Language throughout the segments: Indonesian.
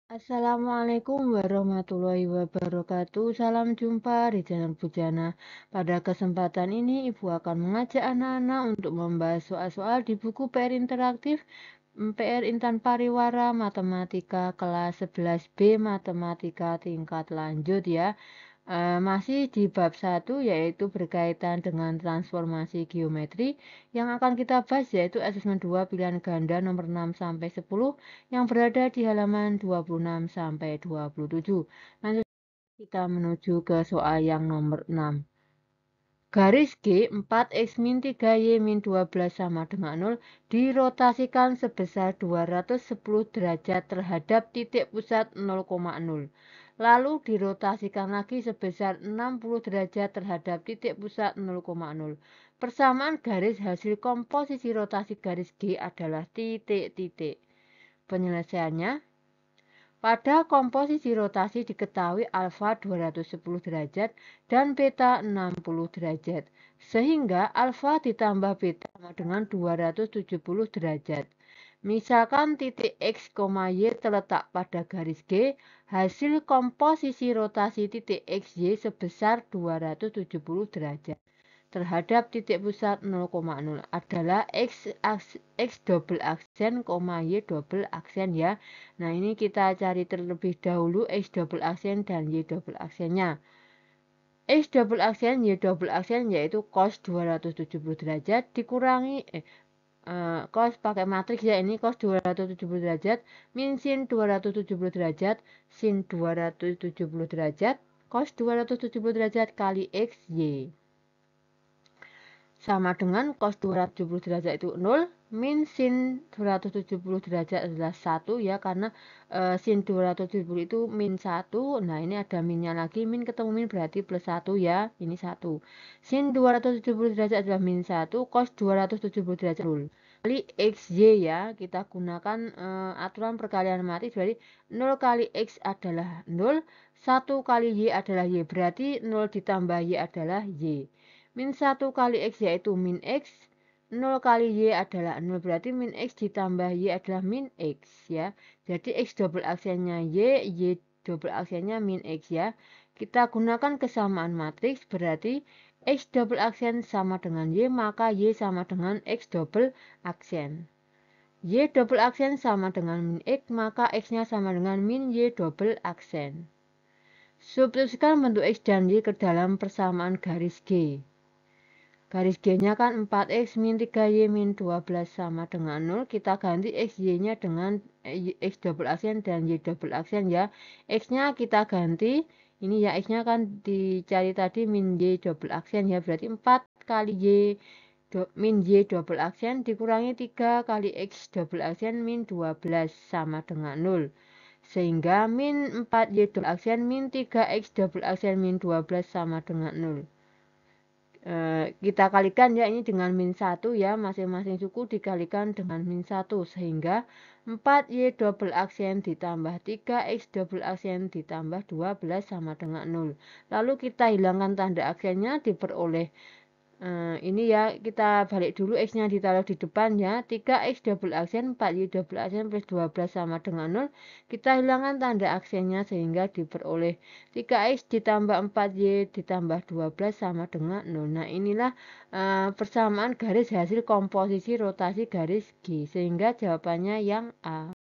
Assalamualaikum warahmatullahi wabarakatuh. Salam jumpa di channel Bujana. Pada kesempatan ini, Ibu akan mengajak anak-anak untuk membahas soal-soal di buku PR interaktif PR Intan Pariwara Matematika kelas 11B Matematika tingkat lanjut ya. Masih di bab 1 yaitu berkaitan dengan transformasi geometri. Yang akan kita bahas yaitu asesmen 2 pilihan ganda nomor 6 sampai 10 yang berada di halaman 26 sampai 27. Lanjut kita menuju ke soal yang nomor 6. Garis G 4x min 3y min 12 sama dengan 0 dirotasikan sebesar 210 derajat terhadap titik pusat 0,0. Lalu dirotasikan lagi sebesar 60 derajat terhadap titik pusat 0,0. Persamaan garis hasil komposisi rotasi garis G adalah titik-titik. Penyelesaiannya, pada komposisi rotasi diketahui alfa 210 derajat dan beta 60 derajat, sehingga alfa ditambah beta sama dengan 270 derajat. Misalkan titik X, Y terletak pada garis G, hasil komposisi rotasi titik XY sebesar 270 derajat terhadap titik pusat 0,0 adalah X double aksen, Y double aksen ya. Nah ini kita cari terlebih dahulu X double aksen dan Y double aksennya. X double aksen, Y double aksen yaitu cos 270 derajat dikurangi cos pakai matriks ya, ini cos 270 derajat min sin 270 derajat sin 270 derajat cos 270 derajat kali X, Y. Sama dengan cos 270 derajat itu 0, min sin 270 derajat adalah 1 ya, karena sin 270 itu min 1. Nah ini ada minnya lagi, min ketemu min berarti plus 1 ya, ini 1. Sin 270 derajat adalah min 1, cos 270 derajat 0 kali XY ya, kita gunakan aturan perkalian matriks, berarti 0 kali X adalah 0, 1 kali Y adalah Y, berarti 0 ditambah Y adalah Y. Min 1 kali X yaitu min X, 0 kali Y adalah 0, berarti min X ditambah Y adalah min X ya. Jadi X double aksennya Y double aksennya min X ya. Kita gunakan kesamaan matriks, berarti X double aksen sama dengan Y, maka Y sama dengan X double aksen. Y double aksen sama dengan min X, maka X-nya sama dengan min Y double aksen. Substitusikan bentuk X dan Y ke dalam persamaan garis G. Garis G-nya kan 4x min 3y min 12 sama dengan 0. Kita ganti x, y-nya dengan x double aksen dan y double aksen ya. X-nya kita ganti, ini ya x-nya kan dicari tadi min y double aksen ya. Berarti 4 kali y min y double aksen dikurangi 3 kali x double aksen min 12 sama dengan 0. Sehingga min 4y double aksen min 3x double aksen min 12 sama dengan 0. Kita kalikan ya, ini dengan min 1 ya, masing-masing suku dikalikan dengan min 1, sehingga 4y double aksen ditambah 3x double aksen ditambah 12 sama dengan 0. Lalu kita hilangkan tanda aksennya, diperoleh ini ya, kita balik dulu x-nya ditaruh di depan ya, 3x double aksen 4y double aksen plus 12 sama dengan 0. Kita hilangkan tanda aksennya sehingga diperoleh 3x ditambah 4y ditambah 12 sama dengan 0. Nah inilah persamaan garis hasil komposisi rotasi garis G, sehingga jawabannya yang A.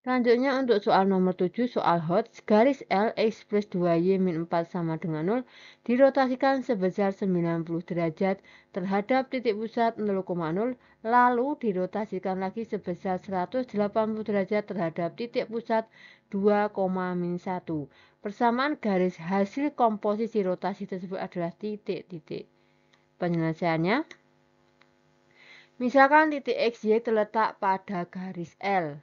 Selanjutnya untuk soal nomor 7, soal hot, garis L X plus 2Y min 4 sama dengan 0 dirotasikan sebesar 90 derajat terhadap titik pusat 0,0, lalu dirotasikan lagi sebesar 180 derajat terhadap titik pusat 2, min 1. Persamaan garis hasil komposisi rotasi tersebut adalah titik-titik. Penyelesaiannya, misalkan titik XY terletak pada garis L.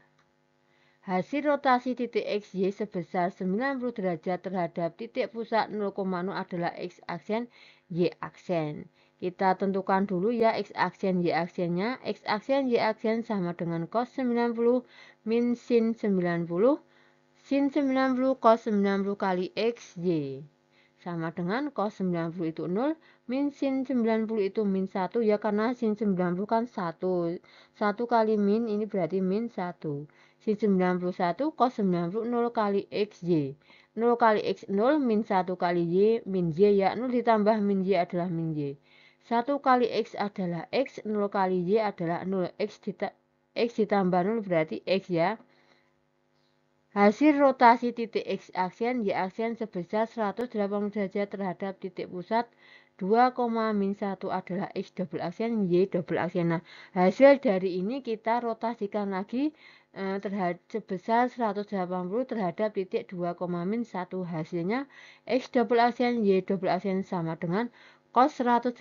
Hasil rotasi titik XY sebesar 90 derajat terhadap titik pusat 0,0 adalah X aksen, Y aksen. Kita tentukan dulu ya X aksen, Y aksennya. X aksen, Y aksen sama dengan cos 90 min sin 90. Sin 90 cos 90 kali X, Y. Sama dengan cos 90 itu 0, min sin 90 itu min 1 ya, karena sin 90 kan 1. 1 kali min ini berarti min 1. sin 91 cos 90 0 kali XY. 0 kali X 0 min 1 kali Y min Y ya. 0 ditambah min Y adalah min Y. 1 kali X adalah X, 0 kali Y adalah 0. X ditambah 0 berarti X ya. Hasil rotasi titik X aksen Y aksen sebesar 180 derajat terhadap titik pusat 2, min 1 adalah X double aksen Y double aksen. Nah, hasil dari ini kita rotasikan lagi terhadap sebesar 180 terhadap titik 2, min 1. Hasilnya X double aksen Y double aksen sama dengan cos 180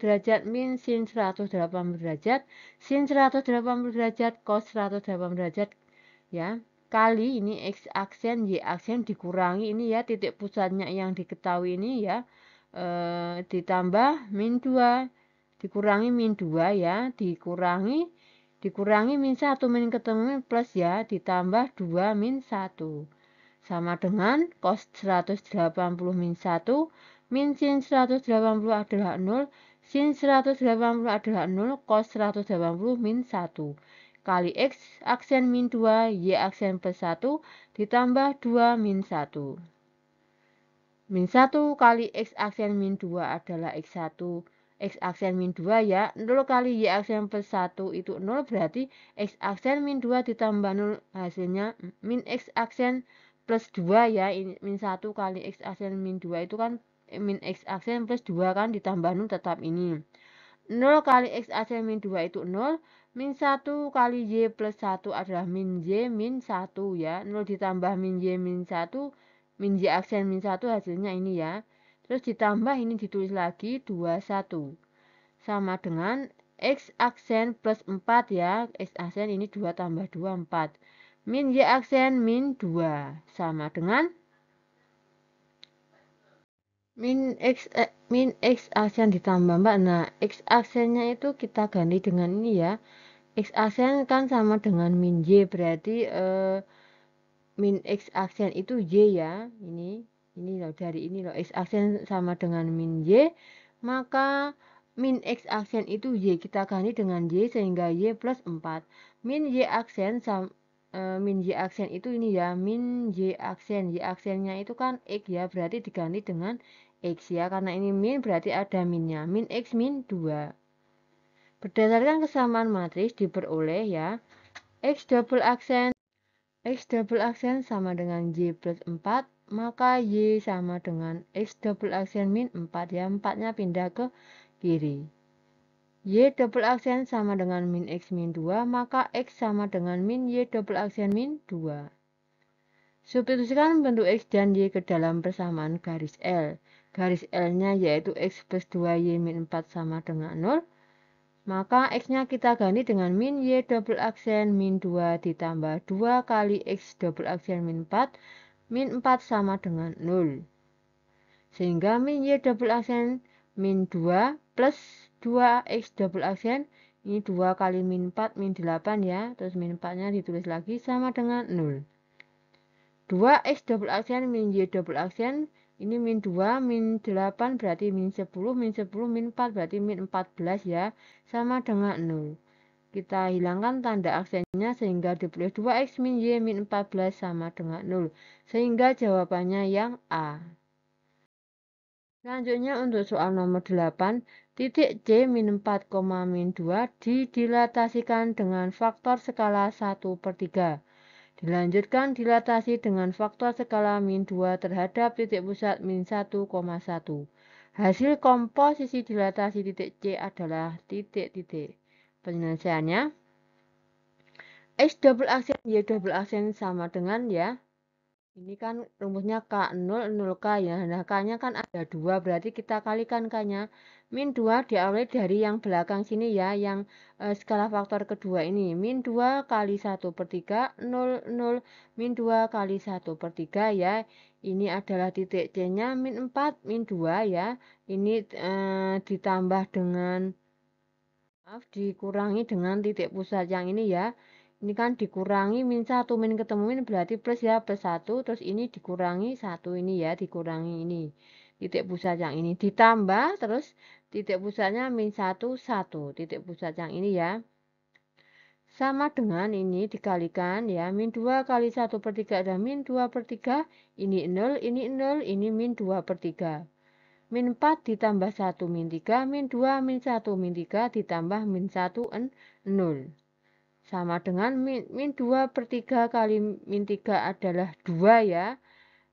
derajat min sin 180 derajat sin 180 derajat cos 180 derajat ya. Kali ini X aksen Y aksen dikurangi ini ya titik pusatnya yang diketahui ini ya, ditambah min 2 dikurangi min 2 ya, dikurangi min 1 min ketemu min plus ya, ditambah 2 min 1 sama dengan cos 180 min 1 min sin 180 adalah 0, sin 180 adalah 0, cos 180 min 1 kali X aksen min 2, Y aksen plus 1, ditambah 2 min 1. Min 1 kali X aksen min 2 adalah X1, X aksen min 2 ya, 0 kali Y aksen plus 1 itu 0, berarti X aksen min 2 ditambah 0, hasilnya min X aksen plus 2 ya, min 1 kali X aksen min 2 itu kan min X aksen plus 2 kan, ditambah 0 tetap ini. 0 kali X aksen min 2 itu 0, min 1 kali Y plus 1 adalah min Y min 1 ya. 0 ditambah min Y min 1, min Y aksen min 1 hasilnya ini ya. Terus ditambah ini ditulis lagi 21. Sama dengan X aksen plus 4 ya. X aksen ini 2 tambah 2, 4. Min Y aksen min 2. Sama dengan min X aksen ditambah 4. Nah, X aksennya itu kita ganti dengan ini ya. X aksen kan sama dengan min Y, berarti min X aksen itu Y ya. Ini loh, dari ini loh, X aksen sama dengan min Y, maka min X aksen itu Y, kita ganti dengan Y sehingga Y plus 4. Min Y aksen min Y aksen itu ini ya, min Y aksen, Y aksennya itu kan X ya, berarti diganti dengan X ya, karena ini min berarti ada minnya, min X min 2. Berdasarkan kesamaan matris diperoleh ya, X double aksen sama dengan Y plus 4, maka Y sama dengan X double aksen min 4 ya, 4-nya pindah ke kiri. Y double aksen sama dengan min X min 2, maka X sama dengan min Y double aksen min 2. Substitusikan bentuk X dan Y ke dalam persamaan garis L. Garis L-nya yaitu X plus 2Y min 4 sama dengan 0. Maka X-nya kita ganti dengan min Y double aksen min 2 ditambah 2 kali X double aksen min 4. Min 4 sama dengan 0. Sehingga min Y double aksen min 2 plus 2X double aksen, ini 2 kali min 4 min 8 ya. Terus min 4-nya ditulis lagi sama dengan 0. 2X double aksen min Y double aksen, ini min 2 min 8 berarti min 10, min 10 min 4 berarti min 14 ya, sama dengan 0. Kita hilangkan tanda aksennya sehingga dipilih 2X min Y min 14 sama dengan 0. Sehingga jawabannya yang A. Selanjutnya untuk soal nomor 8, titik C min 4, min 2 didilatasikan dengan faktor skala 1/3. Dilanjutkan dilatasi dengan faktor skala min 2 terhadap titik pusat min 1,1. Hasil komposisi dilatasi titik C adalah titik-titik. Penyelesaiannya, X double aksen Y double aksen sama dengan ya, ini kan rumusnya K0, 0K ya. Nah, K-nya kan ada 2, berarti kita kalikan K-nya. Min 2 diawali dari yang belakang sini ya, yang skala faktor kedua ini. Min 2 kali 1/3, 0, 0. Min 2 kali 1/3 ya. Ini adalah titik C-nya, min 4, min 2 ya. Ini ditambah dengan, dikurangi dengan titik pusat yang ini ya. Ini kan dikurangi min 1, min ketemu min berarti plus ya, plus 1, terus ini dikurangi 1 ini ya, dikurangi ini. Titik pusat yang ini ditambah, terus titik pusatnya min 1, 1, titik pusat yang ini ya. sama dengan ini dikalikan ya, min 2 kali 1/3 adalah min 2/3, ini 0, ini min 2/3. Min 4 ditambah 1 min 3, min 2 min 1 min 3 ditambah min 1 0. Sama dengan min 2/3 kali min 3 adalah 2 ya.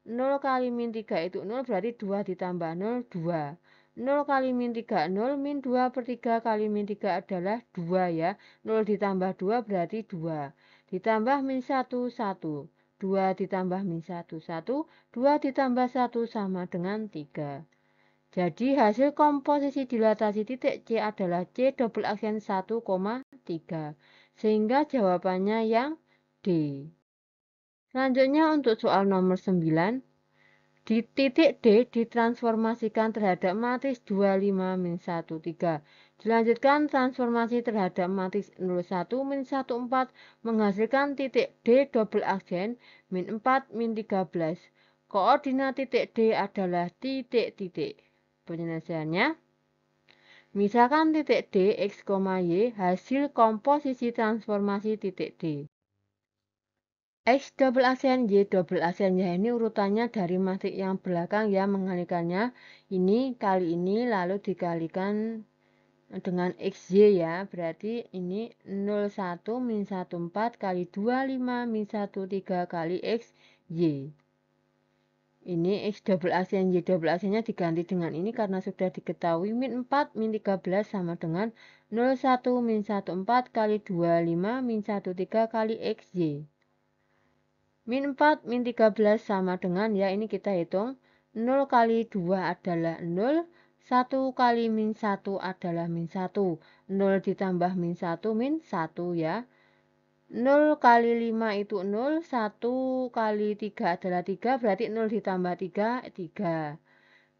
0 kali min 3 itu 0 berarti 2 ditambah 0, 2. 0 kali min 3, 0. Min 2/3 kali min 3 adalah 2 ya. 0 ditambah 2 berarti 2. Ditambah min 1, 1. 2 ditambah min 1, 1. 2 ditambah 1 sama dengan 3. Jadi hasil komposisi dilatasi titik C adalah C double aksen 1,3. Sehingga jawabannya yang D. Selanjutnya untuk soal nomor 9. Di titik D ditransformasikan terhadap matriks 25 min 1, 3. Dilanjutkan transformasi terhadap matriks 01 min 1, 4 menghasilkan titik D double aksen min 4 min 13. Koordinat titik D adalah titik-titik. Penyelesaiannya, misalkan titik D, X, Y hasil komposisi transformasi titik D. X double aksen, Y double aksen ya, ini urutannya dari matrik yang belakang ya, mengalikannya ini kali ini lalu dikalikan dengan XY ya, berarti ini 01 min 14 kali 25 min 13 kali XY. Ini X double aksen, Y double aksennya diganti dengan ini karena sudah diketahui min 4 min 13 sama dengan 01 min 14 kali 25 min 13 kali XY. Min 4 min 13 sama dengan ya, ini kita hitung 0 kali 2 adalah 0, 1 kali min 1 adalah min 1, 0 ditambah min 1 min 1 ya. 0 kali 5 itu 0, 1 kali 3 adalah 3, berarti 0 ditambah 3, 3.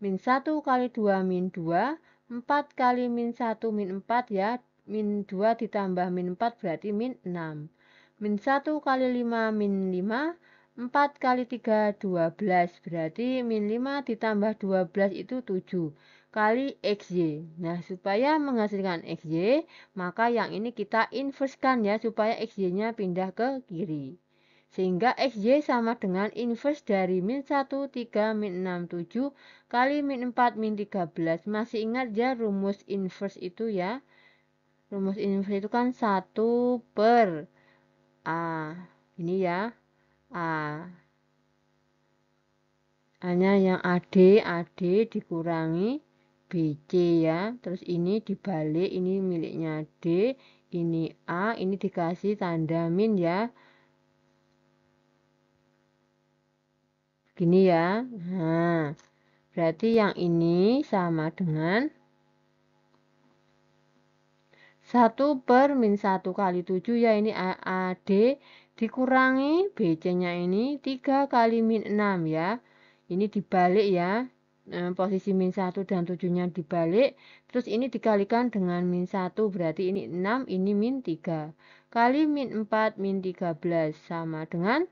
Min 1 kali 2 min 2, 4 kali min 1 min 4 ya, min 2 ditambah min 4 berarti min 6. Min 1 kali 5 min 5, 4 kali 3, 12, berarti min 5 ditambah 12 itu 7 kali XY. Nah, supaya menghasilkan XY, maka yang ini kita inverskan ya, supaya XY-nya pindah ke kiri. Sehingga XY sama dengan inverse dari min 1, 3, min 6, 7 kali min 4, min 13. Masih ingat ya rumus inverse itu ya? Rumus inverse itu kan 1 per A. Ini ya, A. A-nya yang AD dikurangi BC ya. Terus ini dibalik, ini miliknya D, ini A, ini dikasih tanda min ya. Gini ya. Nah, berarti yang ini sama dengan 1 per min 1 kali 7 ya, ini AD dikurangi BC-nya ini 3 kali min 6 ya. Ini dibalik ya. Posisi min 1 dan 7-nya dibalik. Terus ini dikalikan dengan min 1 berarti ini 6, ini min 3. Kali min 4 min 13 sama dengan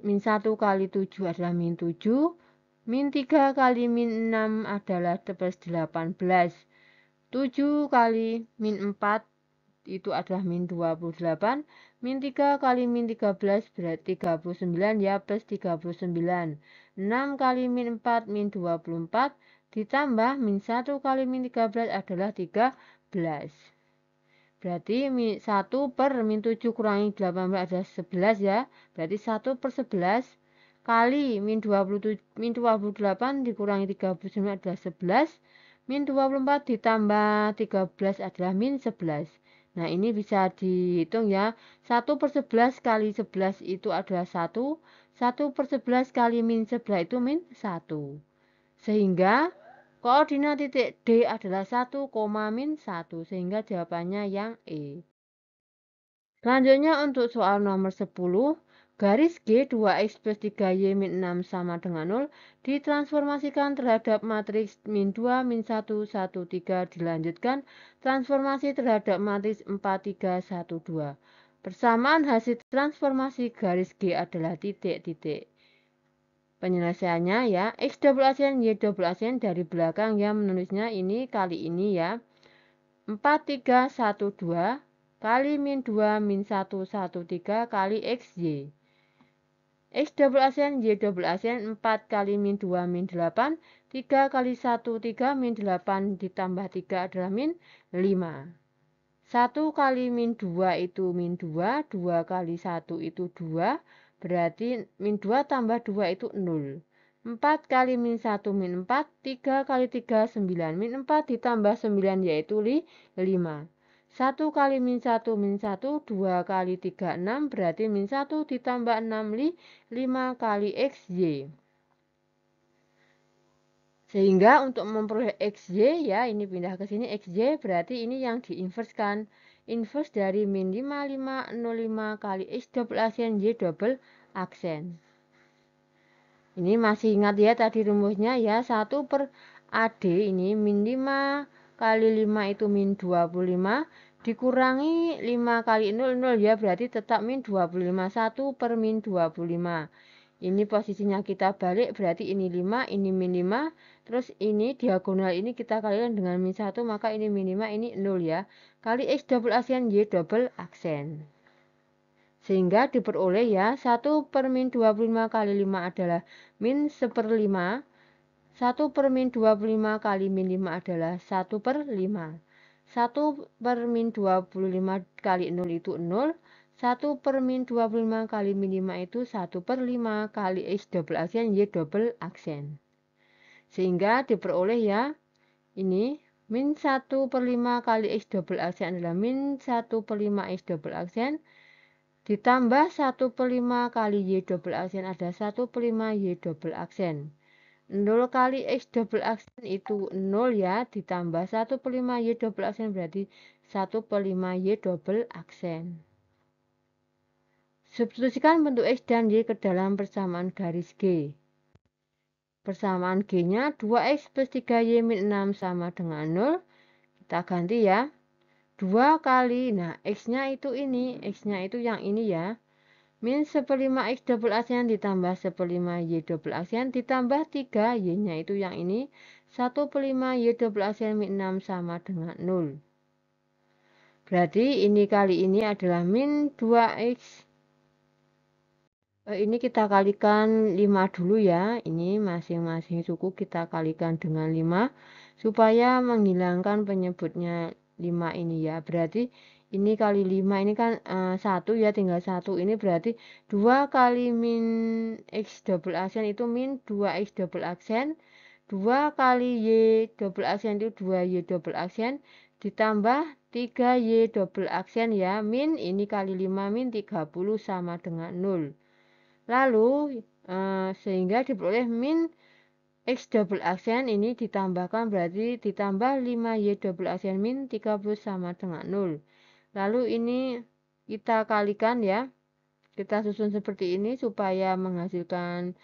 min 1 kali 7 adalah min 7. Min 3 kali min 6 adalah plus 18. 7 kali min 4 itu adalah min 28. Min 3 kali min 13 berarti 39 ya, plus 39. 6 kali min 4 min 24 ditambah min 1 kali min 13 adalah 13. Berarti 1 per min 7 kurangi 18 adalah 11 ya. Berarti 1 per 11 kali min 28 dikurangi 39 adalah 11. Min 24 ditambah 13 adalah min 11. Nah, ini bisa dihitung ya. 1 per 11 kali 11 itu adalah 1. 1 per 11 kali min 11 itu min 1. Sehingga koordinat titik D adalah 1, min 1. Sehingga jawabannya yang E. Selanjutnya untuk soal nomor 10. Garis G 2X plus 3Y min 6 sama dengan 0 ditransformasikan terhadap matriks min 2 min 1 1 3. Dilanjutkan transformasi terhadap matriks 4 3 1 2. Persamaan hasil transformasi garis G adalah titik-titik. Penyelesaiannya ya, X double aksen, Y double aksen dari belakang ya, menulisnya ini kali ini ya. 4 3 1 2 kali min 2 min 1 13 kali XY. X double aksen, Y double aksen, 4 kali min 2 min 8, 3 kali 1 3 min 8 ditambah 3 adalah min 5. 1 kali min 2 itu min 2, 2 kali 1 itu 2, berarti min 2 tambah 2 itu 0. 4 kali min 1 min 4, 3 kali 3 9, min 4 ditambah 9 yaitu 5. 1 kali min 1 min 1, 2 kali 3 6, berarti min 1 ditambah 6 5 kali XY. Sehingga untuk memperoleh XY ya, ini pindah ke sini XY, berarti ini yang diinverskan. Inverse dari min 5505 kali X double aksen Y double aksen. Ini masih ingat ya tadi rumusnya ya, 1 per AD ini min 5 kali 5 itu min 25, dikurangi 5 kali 0, 0 ya, berarti tetap min 25, 1 per min 25. Ini posisinya kita balik, berarti ini 5, ini min 5, terus ini diagonal ini kita kalikan dengan min 1, maka ini min 5, ini 0 ya. Kali X double aksen Y double aksen. Sehingga diperoleh ya, 1 per min 25 kali 5 adalah min 1/5. 1 per min 25 kali min 5 adalah 1 per 5. 1 per min 25 kali 0 itu 0. 1 per min 25 kali min 5 itu 1 per 5 kali X double aksen Y double aksen. Sehingga diperoleh ya, ini min 1 per 5 kali X double aksen adalah min 1 per 5 X double aksen. Ditambah 1 per 5 kali Y double aksen ada 1 per 5 Y double aksen. 0 kali X double aksen itu 0 ya, ditambah 1 per 5 Y double aksen berarti 1 per 5 Y double aksen. Substitusikan bentuk X dan Y ke dalam persamaan garis G. Persamaan G-nya 2X plus 3Y min 6 sama dengan 0. Kita ganti ya. 2 kali, nah X-nya itu ini, X-nya itu yang ini ya. Min 1/5 X double aksen ditambah 1/5 Y double aksen ditambah 3 Y-nya itu yang ini. 1/5 Y double aksen min 6 sama dengan 0. Berarti ini kali ini adalah min 2X. Ini kita kalikan 5 dulu ya. Ini masing-masing suku kita kalikan dengan 5. Supaya menghilangkan penyebutnya 5 ini ya. Berarti ini kali 5 ini kan 1 ya, tinggal 1. Ini berarti 2 kali min X double aksen itu min 2X double aksen. 2 kali Y double aksen itu 2Y double aksen. Ditambah 3Y double aksen ya. Min ini kali 5 min 30 sama dengan 0. Lalu sehingga diperoleh min X double aksen ini ditambahkan berarti ditambah 5Y double aksen min 30 sama dengan 0. Lalu ini kita kalikan ya. Kita susun seperti ini supaya menghasilkan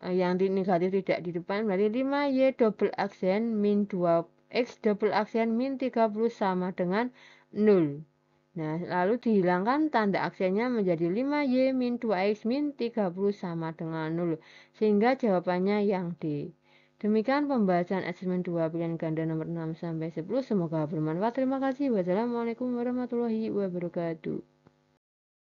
yang negatif tidak di depan. Berarti 5Y double aksen min 2X double aksen min 30 sama dengan 0. Nah, lalu dihilangkan tanda aksennya menjadi 5Y min 2X min 30 sama dengan 0. Sehingga jawabannya yang D. Demikian pembahasan asesmen 2 pilihan ganda nomor 6 sampai 10. Semoga bermanfaat. Terima kasih. Wassalamualaikum warahmatullahi wabarakatuh.